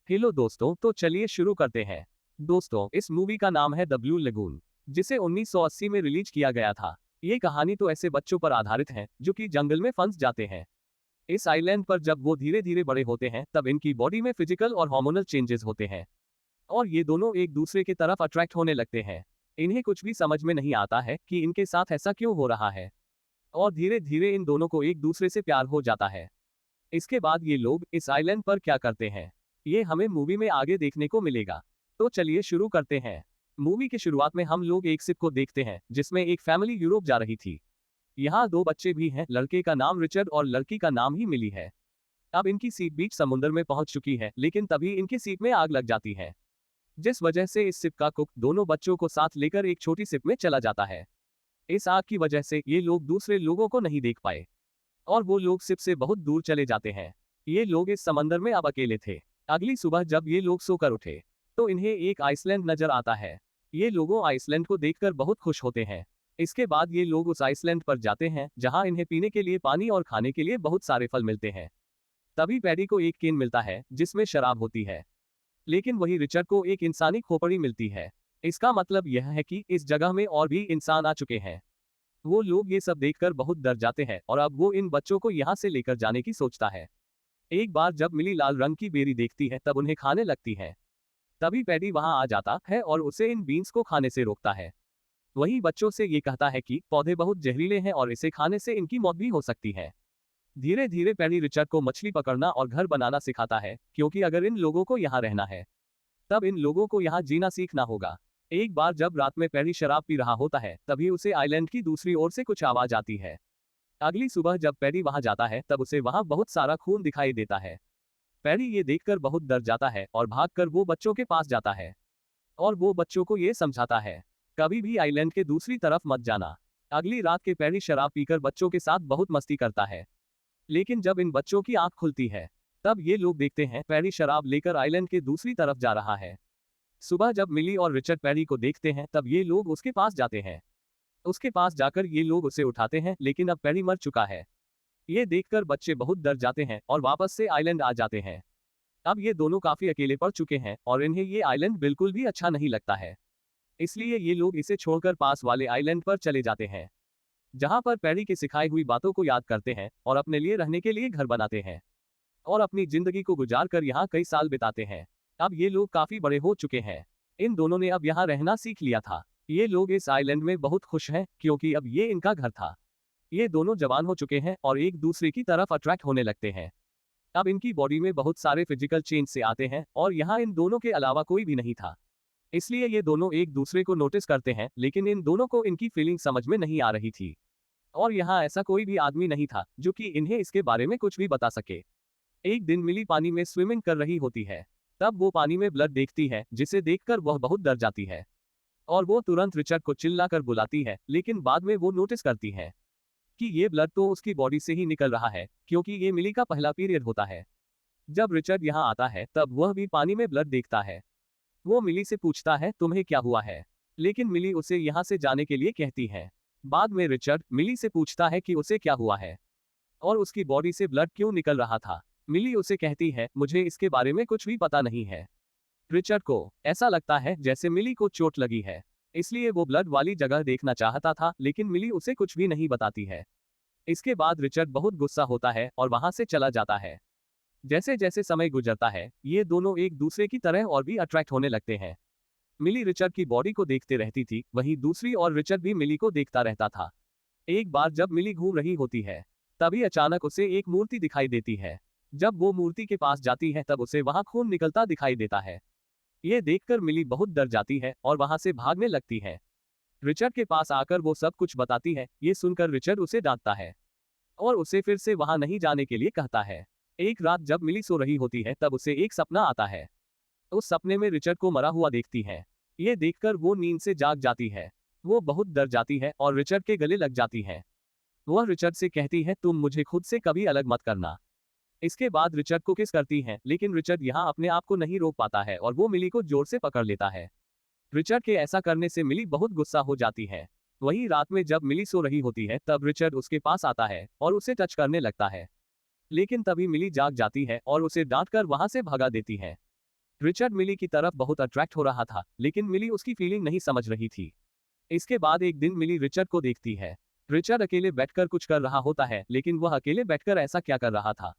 Hello दोस्तों, तो चलिए शुरू करते हैं। दोस्तों, इस मूवी का नाम है द ब्लू लेगून, जिसे 1980 में रिलीज किया गया था। ये कहानी तो ऐसे बच्चों पर आधारित है जो कि जंगल में फंस जाते हैं। इस आइलैंड पर जब वो धीरे धीरे बड़े होते हैं तब इनकी बॉडी में फिजिकल और हार्मोनल चेंजेस होते हैं और ये दोनों एक दूसरे की तरफ अट्रैक्ट होने लगते हैं। इन्हें कुछ भी समझ में नहीं आता है कि इनके साथ ऐसा क्यों हो रहा है और धीरे धीरे इन दोनों को एक दूसरे से प्यार हो जाता है। इसके बाद ये लोग इस आइलैंड पर क्या करते हैं, ये हमें मूवी में आगे देखने को मिलेगा। तो चलिए शुरू करते हैं। मूवी की शुरुआत में हम लोग एक शिप को देखते हैं जिसमें एक फैमिली यूरोप जा रही थी। यहाँ दो बच्चे भी हैं, लड़के का नाम रिचर्ड और लड़की का नाम ही मिली है। अब इनकी सीप बीच समुद्र में पहुंच चुकी है, लेकिन तभी इनकी सीप में आग लग जाती है, जिस वजह से इस शिप का कुक दोनों बच्चों को साथ लेकर एक छोटी शिप में चला जाता है। इस आग की वजह से ये लोग दूसरे लोगों को नहीं देख पाए और वो लोग शिप से बहुत दूर चले जाते हैं। ये लोग इस समंदर में अब अकेले थे। अगली सुबह जब ये लोग सोकर उठे तो इन्हें एक आइसलैंड नजर आता है। ये लोगों आइसलैंड को देखकर बहुत खुश होते हैं। इसके बाद ये लोग उस आइसलैंड पर जाते हैं जहां इन्हें पीने के लिए पानी और खाने के लिए बहुत सारे फल मिलते हैं। तभी पैडी को एक केन मिलता है जिसमें शराब होती है, लेकिन वही रिचर्ड को एक इंसानी खोपड़ी मिलती है। इसका मतलब यह है कि इस जगह में और भी इंसान आ चुके हैं। वो लोग ये सब देखकर बहुत डर जाते हैं और अब वो इन बच्चों को यहाँ से लेकर जाने की सोचता है। एक बार जब मिली लाल रंग की बेरी देखती है तब उन्हें खाने लगती है। तभी पैडी वहां आ जाता है और उसे इन बीन्स को खाने से रोकता है। वही बच्चों से ये कहता है कि पौधे बहुत जहरीले हैं और इसे खाने से इनकी मौत भी हो सकती है। धीरे धीरे पैडी रिचर्ड को मछली पकड़ना और घर बनाना सिखाता है, क्योंकि अगर इन लोगों को यहाँ रहना है तब इन लोगों को यहाँ जीना सीखना होगा। एक बार जब रात में पैडी शराब पी रहा होता है तभी उसे आइलैंड की दूसरी ओर से कुछ आवाज आती है। अगली सुबह जब पैडी वहां जाता है तब उसे वहां बहुत सारा खून दिखाई देता है। पैडी ये देखकर बहुत डर जाता है और भागकर वो बच्चों के पास जाता है और वो बच्चों को ये समझाता है, कभी भी आइलैंड के दूसरी तरफ मत जाना। अगली रात के पैडी शराब पीकर बच्चों के साथ बहुत मस्ती करता है, लेकिन जब इन बच्चों की आंख खुलती है तब ये लोग देखते हैं पैडी शराब लेकर आइलैंड के दूसरी तरफ जा रहा है। सुबह जब मिली और रिचर्ड पैडी को देखते हैं तब ये लोग उसके पास जाते हैं। उसके पास जाकर ये लोग उसे उठाते हैं, लेकिन अब पैडी मर चुका है। ये देखकर बच्चे बहुत डर जाते हैं और वापस से आइलैंड आ जाते हैं। अब ये दोनों काफी अकेले पड़ चुके हैं और इन्हें ये आइलैंड बिल्कुल भी अच्छा नहीं लगता है। इसलिए ये लोग इसे छोड़कर पास वाले आइलैंड पर चले जाते हैं, जहां पर पैडी की सिखाई हुई बातों को याद करते हैं और अपने लिए रहने के लिए घर बनाते हैं और अपनी जिंदगी को गुजार कर यहाँ कई साल बिताते हैं। अब ये लोग काफी बड़े हो चुके हैं। इन दोनों ने अब यहाँ रहना सीख लिया था। ये लोग इस आइलैंड में बहुत खुश हैं, क्योंकि अब ये इनका घर था। ये दोनों जवान हो चुके हैं और एक दूसरे की तरफ अट्रैक्ट होने लगते हैं। अब इनकी बॉडी में बहुत सारे फिजिकल चेंज से आते हैं और यहाँ इन दोनों के अलावा कोई भी नहीं था। इसलिए ये दोनों एक दूसरे को नोटिस करते हैं, लेकिन इन दोनों को इनकी फीलिंग समझ में नहीं आ रही थी और यहाँ ऐसा कोई भी आदमी नहीं था जो कि इन्हें इसके बारे में कुछ भी बता सके। एक दिन मिली पानी में स्विमिंग कर रही होती है। तब वो पानी में ब्लड देखती है, जिसे देखकर वह बहुत डर जाती है और वो तुरंत रिचर्ड को चिल्लाकर बुलाती है, लेकिन बाद में वो नोटिस करती है कि ये ब्लड तो उसकी बॉडी से ही निकल रहा है, क्योंकि ये मिली का पहला पीरियड होता है। जब रिचर्ड यहाँ आता है तब वह भी पानी में ब्लड देखता है। वो मिली से पूछता है, तुम्हें क्या हुआ है, लेकिन मिली उसे यहाँ से जाने के लिए कहती है। बाद में रिचर्ड मिली से पूछता है कि उसे क्या हुआ है और उसकी बॉडी से ब्लड क्यों निकल रहा था। मिली उसे कहती है, मुझे इसके बारे में कुछ भी पता नहीं है। रिचर्ड को ऐसा लगता है जैसे मिली को चोट लगी है, इसलिए वो ब्लड वाली जगह देखना चाहता था, लेकिन मिली उसे कुछ भी नहीं बताती है। इसके बाद रिचर्ड बहुत गुस्सा होता है और वहां से चला जाता है। जैसे जैसे समय गुजरता है ये दोनों एक दूसरे की तरह और भी अट्रैक्ट होने लगते हैं। मिली रिचर्ड की बॉडी को देखते रहती थी, वहीं दूसरी और रिचर्ड भी मिली को देखता रहता था। एक बार जब मिली घूम रही होती है तभी अचानक उसे एक मूर्ति दिखाई देती है। जब वो मूर्ति के पास जाती है तब उसे वहां खून निकलता दिखाई देता है। ये देखकर मिली बहुत डर जाती है और वहां से भागने लगती है। रिचर्ड के पास आकर वो सब कुछ बताती है। ये सुनकर रिचर्ड उसे डांटता है और उसे फिर से वहां नहीं जाने के लिए कहता है। एक रात जब मिली सो रही होती है तब उसे एक सपना आता है। उस सपने में रिचर्ड को मरा हुआ देखती है। ये देखकर वो नींद से जाग जाती है। वो बहुत डर जाती है और रिचर्ड के गले लग जाती है। वह रिचर्ड से कहती है, तुम मुझे खुद से कभी अलग मत करना। इसके बाद रिचर्ड को किस करती है, लेकिन रिचर्ड यहाँ अपने आप को नहीं रोक पाता है और वो मिली को जोर से पकड़ लेता है। रिचर्ड के ऐसा करने से मिली बहुत गुस्सा हो जाती है। वही रात में जब मिली सो रही होती है तब रिचर्ड उसके पास आता है और उसे टच करने लगता है, लेकिन तभी मिली जाग जाती है और उसे डांटकर वहां से भगा देती है। रिचर्ड मिली की तरफ बहुत अट्रैक्ट हो रहा था, लेकिन मिली उसकी फीलिंग नहीं समझ रही थी। इसके बाद एक दिन मिली रिचर्ड को देखती है। रिचर्ड अकेले बैठकर कुछ कर रहा होता है, लेकिन वह अकेले बैठकर ऐसा क्या कर रहा था,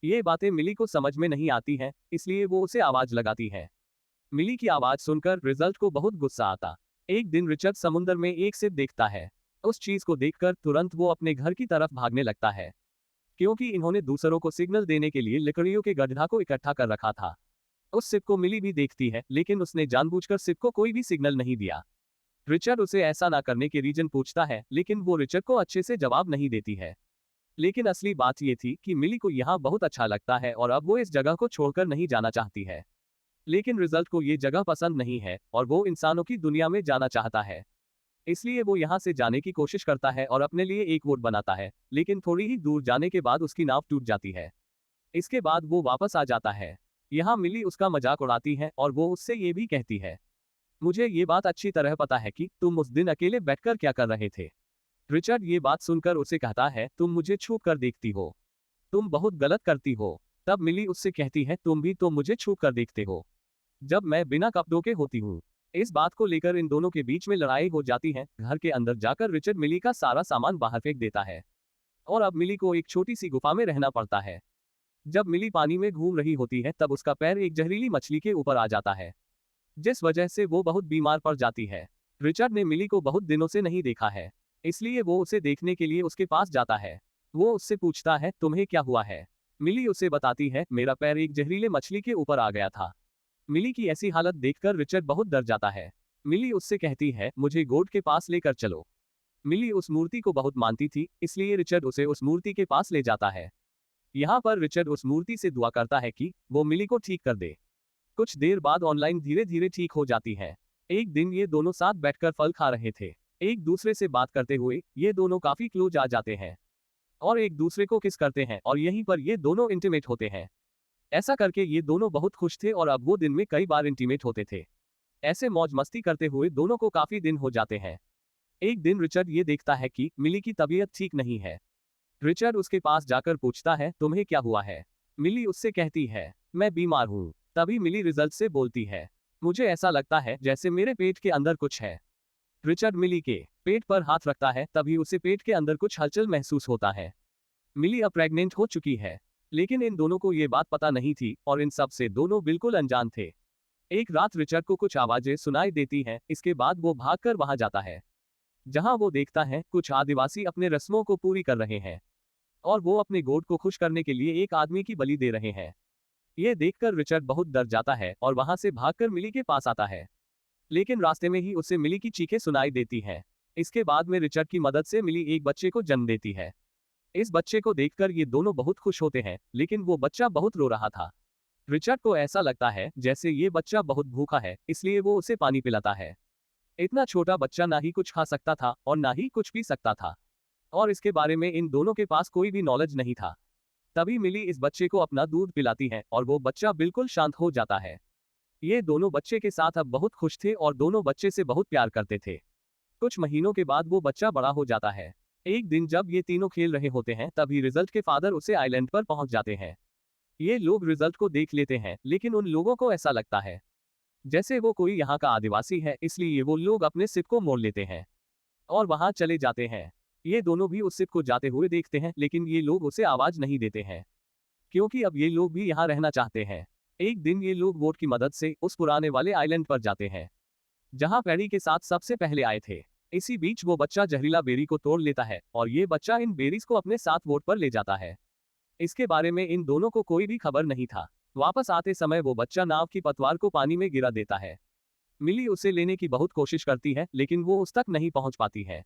ये बातें मिली को समझ में नहीं आती हैं, इसलिए वो उसे आवाज लगाती है। मिली की आवाज सुनकर रिजल्ट को बहुत गुस्सा आता। एक दिन रिचर्ड समुद्र में एक सिप देखता है। उस चीज को देखकर तुरंत वो अपने घर की तरफ भागने लगता है, क्योंकि इन्होंने दूसरों को सिग्नल देने के लिए लकड़ियों के गड्ढा को इकट्ठा कर रखा था। उस सिप को मिली भी देखती है, लेकिन उसने जानबूझकर सिप को कोई भी सिग्नल नहीं दिया। रिचर्ड उसे ऐसा ना करने के रीजन पूछता है, लेकिन वो रिचर्ड को अच्छे से जवाब नहीं देती है। लेकिन असली बात ये थी कि मिली को यहाँ बहुत अच्छा लगता है और अब वो इस जगह को छोड़कर नहीं जाना चाहती है। लेकिन रिजल्ट को ये जगह पसंद नहीं है और वो इंसानों की दुनिया में जाना चाहता है। इसलिए वो यहाँ से जाने की कोशिश करता है और अपने लिए एक बोट बनाता है, लेकिन थोड़ी ही दूर जाने के बाद उसकी नाव टूट जाती है। इसके बाद वो वापस आ जाता है। यहाँ मिली उसका मजाक उड़ाती है और वो उससे ये भी कहती है, मुझे ये बात अच्छी तरह पता है कि तुम उस दिन अकेले बैठकर क्या कर रहे थे। रिचर्ड ये बात सुनकर उसे कहता है, तुम मुझे छू कर देखती हो, तुम बहुत गलत करती हो। तब मिली उससे कहती है, तुम भी तो मुझे छू कर देखते हो, जब मैं बिना कपड़ों के होती हूँ। इस बात को लेकर इन दोनों के बीच में लड़ाई हो जाती है। घर के अंदर जाकर रिचर्ड मिली का सारा सामान बाहर फेंक देता है और अब मिली को एक छोटी सी गुफा में रहना पड़ता है। जब मिली पानी में घूम रही होती है तब उसका पैर एक जहरीली मछली के ऊपर आ जाता है, जिस वजह से वो बहुत बीमार पड़ जाती है। रिचर्ड ने मिली को बहुत दिनों से नहीं देखा है, इसलिए वो उसे देखने के लिए उसके पास जाता है। वो उससे पूछता है, तुम्हें क्या हुआ है। मिली उसे बताती है, मेरा पैर एक जहरीले मछली के ऊपर आ गया था। मिली की ऐसी हालत देखकर रिचर्ड बहुत डर जाता है। मिली उससे कहती है, मुझे गोड के पास लेकर चलो। मिली उस मूर्ति को बहुत मानती थी, इसलिए रिचर्ड उसे उस मूर्ति के पास ले जाता है। यहाँ पर रिचर्ड उस मूर्ति से दुआ करता है कि वो मिली को ठीक कर दे। कुछ देर बाद ऑनलाइन धीरे धीरे ठीक हो जाती है। एक दिन ये दोनों साथ बैठकर फल खा रहे थे। एक दूसरे से बात करते हुए ये दोनों काफी क्लोज आ जाते हैं और एक दूसरे को किस करते हैं और यहीं पर ये दोनों इंटीमेट होते हैं। ऐसा करके ये दोनों बहुत खुश थे और अब वो दिन में कई बार इंटीमेट होते थे। ऐसे मौज मस्ती करते हुए दोनों को काफी दिन हो जाते हैं। एक दिन रिचर्ड ये देखता है कि मिली की तबीयत ठीक नहीं है। रिचर्ड उसके पास जाकर पूछता है, तुम्हें क्या हुआ है। मिली उससे कहती है, मैं बीमार हूँ। तभी मिली रिजल्ट से बोलती है, मुझे ऐसा लगता है जैसे मेरे पेट के अंदर कुछ है। रिचर्ड मिली के पेट पर हाथ रखता है, तभी उसे पेट के अंदर कुछ हलचल महसूस होता है। मिली अब प्रेग्नेंट हो चुकी है, लेकिन इन दोनों को ये बात पता नहीं थी और इन सब से दोनों बिल्कुल अनजान थे। एक रात रिचर्ड को कुछ आवाजें सुनाई देती हैं, इसके बाद वो भागकर वहां जाता है, जहां वो देखता है कुछ आदिवासी अपने रस्मों को पूरी कर रहे हैं और वो अपने गोड को खुश करने के लिए एक आदमी की बलि दे रहे हैं। ये देखकर रिचर्ड बहुत डर जाता है और वहां से भागकर मिली के पास आता है, लेकिन रास्ते में ही उसे मिली की चीखें सुनाई देती हैं। इसके बाद में रिचर्ड की मदद से मिली एक बच्चे को जन्म देती है। इस बच्चे को देखकर ये दोनों बहुत खुश होते हैं, लेकिन वो बच्चा बहुत रो रहा था। रिचर्ड को ऐसा लगता है जैसे ये बच्चा बहुत भूखा है, इसलिए वो उसे पानी पिलाता है। इतना छोटा बच्चा ना ही कुछ खा सकता था और ना ही कुछ पी सकता था, और इसके बारे में इन दोनों के पास कोई भी नॉलेज नहीं था। तभी मिली इस बच्चे को अपना दूध पिलाती है और वो बच्चा बिल्कुल शांत हो जाता है। ये दोनों बच्चे के साथ अब बहुत खुश थे और दोनों बच्चे से बहुत प्यार करते थे। कुछ महीनों के बाद वो बच्चा बड़ा हो जाता है। एक दिन जब ये तीनों खेल रहे होते हैं तभी रिजल्ट के फादर उसे आइलैंड पर पहुंच जाते हैं। ये लोग रिजल्ट को देख लेते हैं, लेकिन उन लोगों को ऐसा लगता है जैसे वो कोई यहाँ का आदिवासी है, इसलिए वो लोग अपने सिप को मोड़ लेते हैं और वहां चले जाते हैं। ये दोनों भी उस सिप को जाते हुए देखते हैं, लेकिन ये लोग उसे आवाज नहीं देते हैं, क्योंकि अब ये लोग भी यहाँ रहना चाहते हैं। एक दिन ये लोग बोट की मदद से उस पुराने वाले आइलैंड पर जाते हैं, जहाँ पैडी के साथ सबसे पहले आए थे। इसी बीच वो बच्चा जहरीला बेरी को तोड़ लेता है और ये बच्चा इन बेरीज को अपने साथ बोट पर ले जाता है। इसके बारे में इन दोनों को कोई भी खबर नहीं था। वापस आते समय वो बच्चा नाव की पतवार को पानी में गिरा देता है। मिली उसे लेने की बहुत कोशिश करती है, लेकिन वो उस तक नहीं पहुंच पाती है।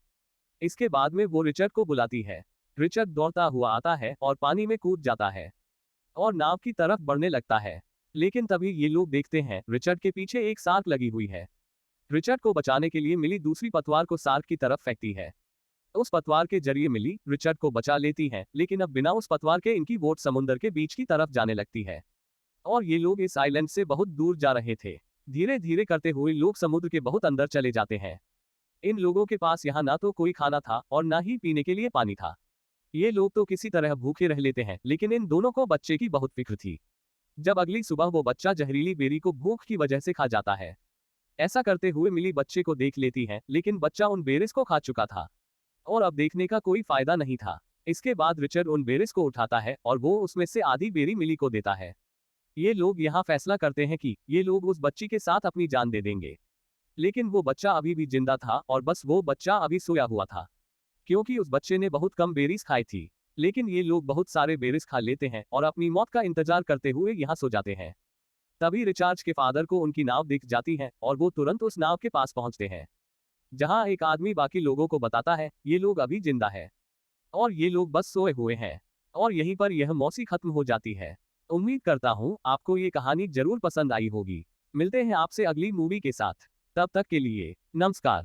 इसके बाद में वो रिचर्ड को बुलाती है। रिचर्ड दौड़ता हुआ आता है और पानी में कूद जाता है और नाव की तरफ बढ़ने लगता है, लेकिन तभी ये लोग देखते हैं रिचर्ड के पीछे एक शार्क लगी हुई है। रिचर्ड को बचाने के लिए मिली दूसरी पतवार को शार्क की तरफ फेंकती है। उस पतवार के जरिए मिली रिचर्ड को बचा लेती है, लेकिन अब बिना उस पतवार के इनकी बोट समुद्र के बीच की तरफ जाने लगती है और ये लोग इस आइलैंड से बहुत दूर जा रहे थे। धीरे धीरे करते हुए लोग समुद्र के बहुत अंदर चले जाते हैं। इन लोगों के पास यहाँ ना तो कोई खाना था और ना ही पीने के लिए पानी था। ये लोग तो किसी तरह भूखे रह लेते हैं, लेकिन इन दोनों को बच्चे की बहुत फिक्र थी। जब अगली सुबह वो बच्चा जहरीली बेरी को भूख की वजह से खा जाता है। ऐसा करते हुए मिली बच्चे को देख लेती है, लेकिन बच्चा उन बेरीज को खा चुका था और अब देखने का कोई फायदा नहीं था। इसके बाद रिचर्ड उन बेरीज को उठाता है और वो उसमें से आधी बेरी मिली को देता है। ये लोग यहाँ फैसला करते हैं कि ये लोग उस बच्ची के साथ अपनी जान दे देंगे। लेकिन वो बच्चा अभी भी जिंदा था और बस वो बच्चा अभी सोया हुआ था, क्योंकि उस बच्चे ने बहुत कम बेरीज खाई थी। लेकिन ये लोग बहुत सारे बेरीज खा लेते हैं और अपनी मौत का इंतजार करते हुए यहाँ सो जाते हैं। तभी रिचार्ज के फादर को उनकी नाव दिख जाती है और वो तुरंत उस नाव के पास पहुंचते हैं, जहां एक आदमी बाकी लोगों को बताता है ये लोग अभी जिंदा है और ये लोग बस सोए हुए हैं। और यहीं पर यह मौसी खत्म हो जाती है। उम्मीद करता हूं आपको ये कहानी जरूर पसंद आई होगी। मिलते हैं आपसे अगली मूवी के साथ। तब तक के लिए नमस्कार।